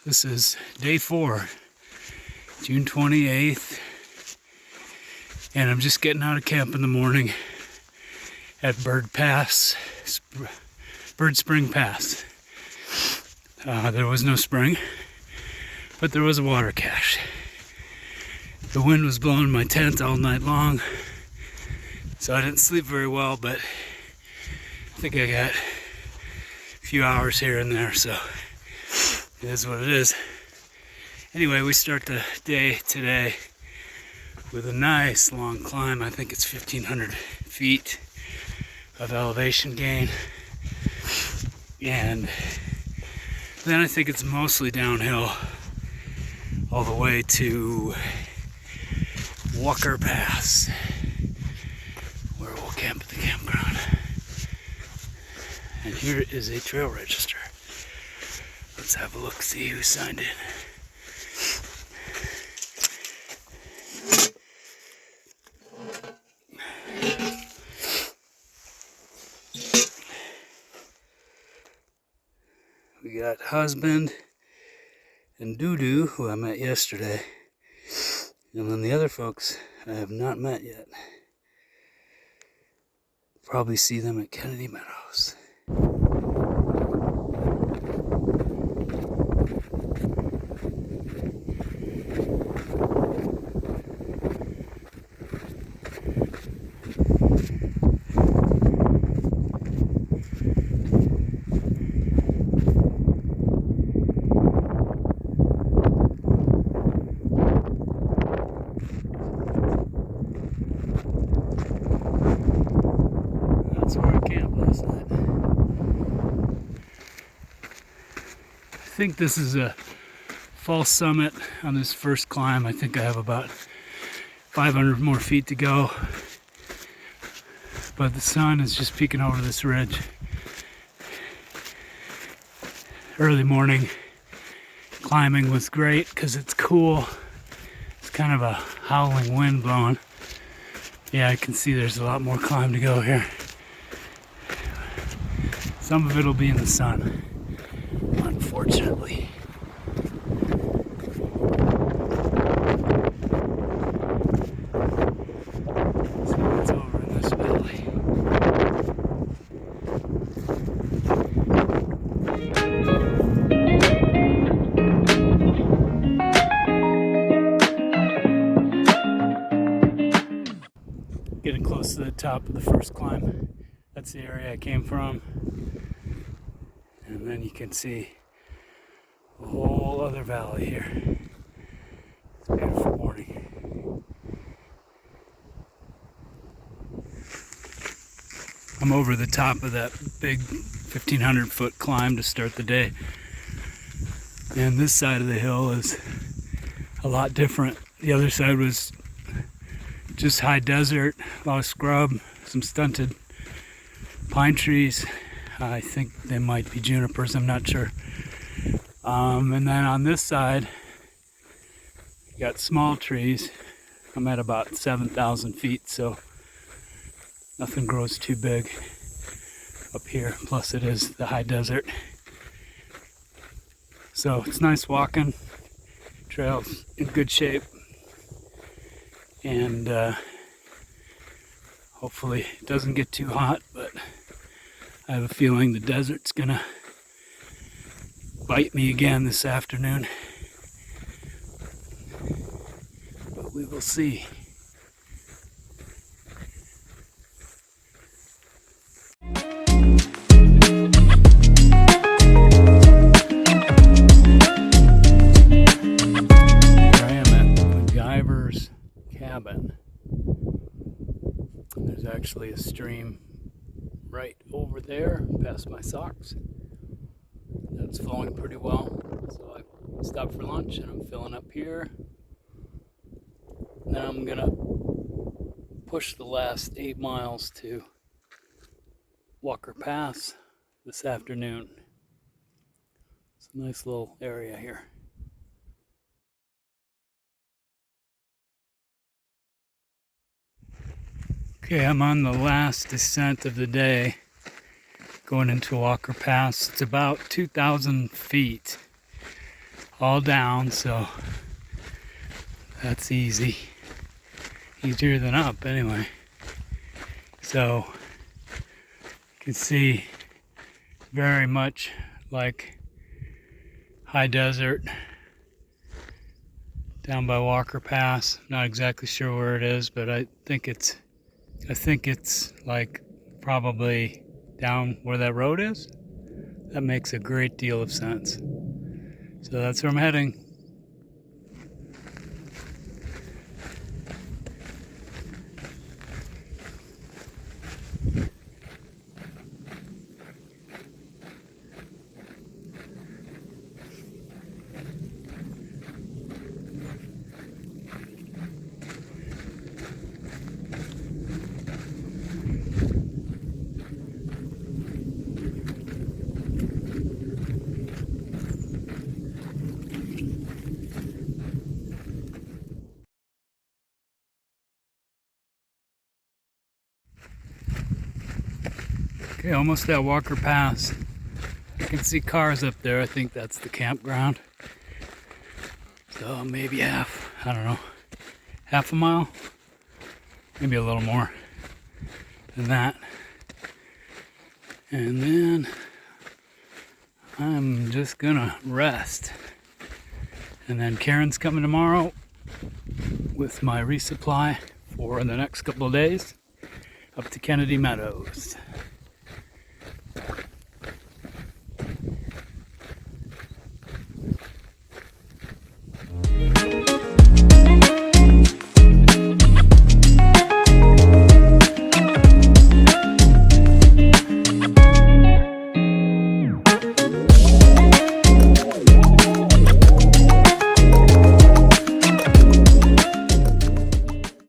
This is day 4, June 28th, and I'm just getting out of camp in the morning at Bird Spring Pass. There was no spring, but there was a water cache. The wind was blowing my tent all night long, so I didn't sleep very well, but I think I got a few hours here and there, so it is what it is. Anyway, we start the day today with a nice long climb. I think it's 1,500 feet of elevation gain. And then I think it's mostly downhill all the way to Walker Pass, where we'll camp at the campground. And here is a trail register. Let's have a look, see who signed in. We got Husband and Doo-Doo, who I met yesterday. And then the other folks I have not met yet. Probably see them at Kennedy Meadows. That's where I camped last night. I think this is a false summit on this first climb. I think I have about 500 more feet to go. But the sun is just peeking over this ridge. Early morning climbing was great because it's cool. It's kind of a howling wind blowing. Yeah, I can see there's a lot more climb to go here. Some of it will be in the sun, unfortunately. So what's over in this valley? Getting close to the top of the first climb. That's the area I came from. And then you can see a whole other valley here. It's a beautiful morning. I'm over the top of that big 1,500 foot climb to start the day. And this side of the hill is a lot different. The other side was just high desert, a lot of scrub, some stunted pine trees. I think they might be junipers, I'm not sure. And then on this side, you got small trees. I'm at about 7,000 feet, so nothing grows too big up here. Plus it is the high desert. So it's nice walking. Trail's in good shape. And hopefully it doesn't get too hot, but I have a feeling the desert's gonna bite me again this afternoon. But we will see. Here I am at MacGyver's cabin. There's actually a stream right over there past my socks. That's flowing pretty well. So I stopped for lunch and I'm filling up here. Then I'm gonna push the last 8 miles to Walker Pass this afternoon. It's a nice little area here. Okay, I'm on the last descent of the day, going into Walker Pass. It's about 2,000 feet all down, so that's easy. Easier than up anyway. So you can see very much like high desert down by Walker Pass. Not exactly sure where it is, but I think it's like probably down where that road is. That makes a great deal of sense. So that's where I'm heading. Okay, almost at Walker Pass. I can see cars up there. I think that's the campground. So maybe I don't know, half a mile? Maybe a little more than that. And then I'm just gonna rest. And then Karen's coming tomorrow with my resupply for the next couple of days up to Kennedy Meadows.